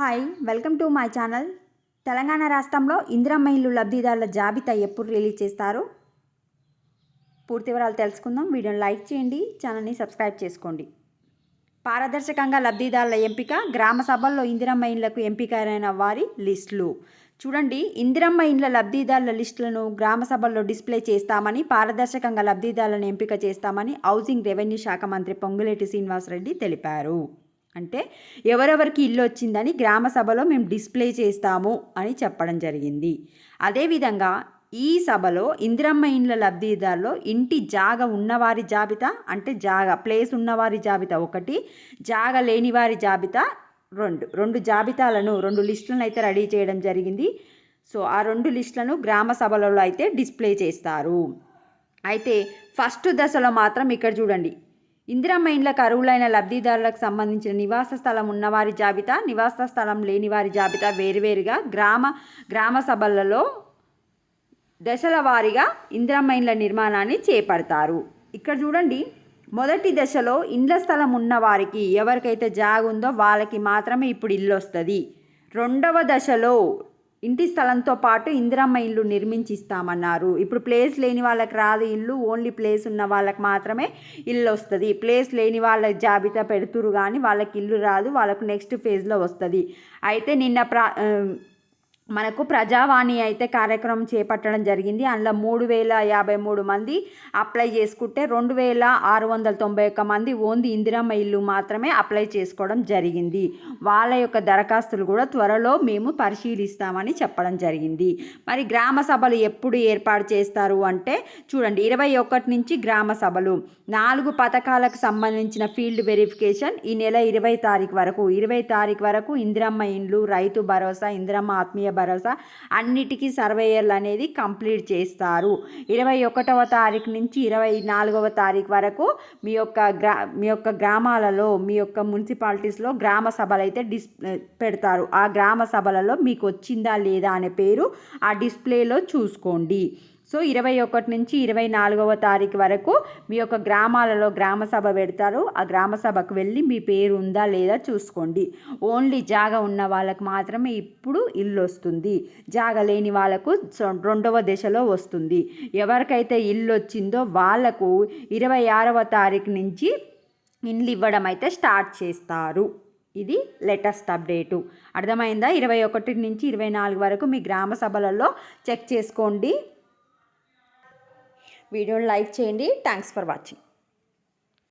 Hi welcome to my channel. Telangana రాష్ట్రంలో ఇందిరమ్మ ఇల్లు లబ్ధిదారుల జాబితా ఎప్పుడు రిలీజ్ చేస్తారు? పూర్తి వివరాలు తెలుసుకుందాం. వీడియోని లైక్ చేయండి, ఛానల్ని సబ్స్క్రైబ్ చేసుకోండి. పారదర్శకంగా లబ్ధిదారుల ఎంపిక, గ్రామ సభల్లో ఇందిరమ్మ ఇండ్లకు ఎంపికైన వారి లిస్టులు. చూడండి, ఇందిరమ్మ ఇండ్ల లబ్ధిదారుల లిస్టులను గ్రామ సభల్లో డిస్ప్లే చేస్తామని, పారదర్శకంగా లబ్ధిదారులను ఎంపిక చేస్తామని హౌసింగ్ రెవెన్యూ శాఖ మంత్రి పొంగులేటి శ్రీనివాసరెడ్డి తెలిపారు. అంటే ఎవరెవరికి ఇల్లు వచ్చిందని గ్రామ సభలో మేము డిస్ప్లే చేస్తాము అని చెప్పడం జరిగింది. అదేవిధంగా ఈ సభలో ఇందిరమ్మ ఇండ్ల లబ్ధిదారులో ఇంటి జాగ ఉన్నవారి జాబితా, అంటే ప్లేస్ ఉన్నవారి జాబితా ఒకటి, జాగ లేని వారి జాబితా రెండు జాబితాలను, 2 లిస్టులను అయితే రెడీ చేయడం జరిగింది. సో ఆ 2 లిస్టులను గ్రామ సభలలో అయితే డిస్ప్లే చేస్తారు. అయితే ఫస్ట్ దశలో మాత్రం ఇక్కడ చూడండి, ఇందిరమ్మ ఇండ్లకు అర్హులైన లబ్ధిదారులకు సంబంధించిన నివాస స్థలం ఉన్నవారి జాబితా, నివాస స్థలం లేని వారి జాబితా వేరువేరుగా గ్రామ సభలలో దశల వారీగా ఇందిరమ్మ ఇండ్ల నిర్మాణాన్ని చేపడతారు. ఇక్కడ చూడండి, మొదటి దశలో ఇండ్ల స్థలం ఉన్న వారికి, ఎవరికైతే జాగ ఉందో వాళ్ళకి మాత్రమే ఇప్పుడు ఇల్లు వస్తుంది. రెండవ దశలో ఇంటి స్థలంతో పాటు ఇందిరమ్మ ఇల్లు నిర్మించిస్తామన్నారు. ఇప్పుడు ప్లేస్ లేని వాళ్ళకి రాదు ఇల్లు, ఓన్లీ ప్లేస్ ఉన్న వాళ్ళకి మాత్రమే ఇల్లు వస్తుంది. ప్లేస్ లేని వాళ్ళ జాబితా పెడుతురు కానీ వాళ్ళకి ఇల్లు రాదు, వాళ్ళకు నెక్స్ట్ ఫేజ్లో వస్తుంది. అయితే నిన్న మనకు ప్రజావాణి అయితే కార్యక్రమం చేపట్టడం జరిగింది. అందులో 3053 మంది అప్లై చేసుకుంటే 2691 మంది ఓన్లీ ఇందిరమ్మ ఇల్లు మాత్రమే అప్లై చేసుకోవడం జరిగింది. వాళ్ళ యొక్క దరఖాస్తులు కూడా త్వరలో మేము పరిశీలిస్తామని చెప్పడం జరిగింది. మరి గ్రామ సభలు ఎప్పుడు ఏర్పాటు చేస్తారు అంటే చూడండి, 21 నుంచి గ్రామ సభలు, 4 పథకాలకు సంబంధించిన ఫీల్డ్ వెరిఫికేషన్ ఈ నెల 20 తారీఖు వరకు ఇందిరమ్మ ఇండ్లు, రైతు భరోసా, ఇందిరమ్మ ఆత్మీయ భరోసా అన్నిటికీ సర్వేయర్లు అనేది కంప్లీట్ చేస్తారు. 21వ తారీఖు నుంచి 24వ తారీఖు వరకు మీ యొక్క గ్రామాలలో, మీ యొక్క మున్సిపాలిటీస్లో గ్రామ సభలు అయితే పెడతారు. ఆ గ్రామ సభలలో మీకు వచ్చిందా లేదా అనే పేరు ఆ డిస్ప్లేలో చూసుకోండి. సో 21 నుంచి 24వ తారీఖు వరకు మీ యొక్క గ్రామాలలో గ్రామ సభ పెడతారు. ఆ గ్రామ సభకు వెళ్ళి మీ పేరు ఉందా లేదా చూసుకోండి. ఓన్లీ జాగ ఉన్న వాళ్ళకు మాత్రమే ఇప్పుడు ఇల్లు వస్తుంది. జాగ లేని వాళ్ళకు 2వ దశలో వస్తుంది. ఎవరికైతే ఇల్లు వచ్చిందో వాళ్ళకు 26వ తారీఖు నుంచి ఇండ్లు ఇవ్వడం అయితే స్టార్ట్ చేస్తారు. ఇది లేటెస్ట్ అప్డేటు. అర్థమైందా? 21 నుంచి 24 వరకు మీ గ్రామ సభలలో చెక్ చేసుకోండి. వీడియోని లైక్ చేయండి. Thanks for watching.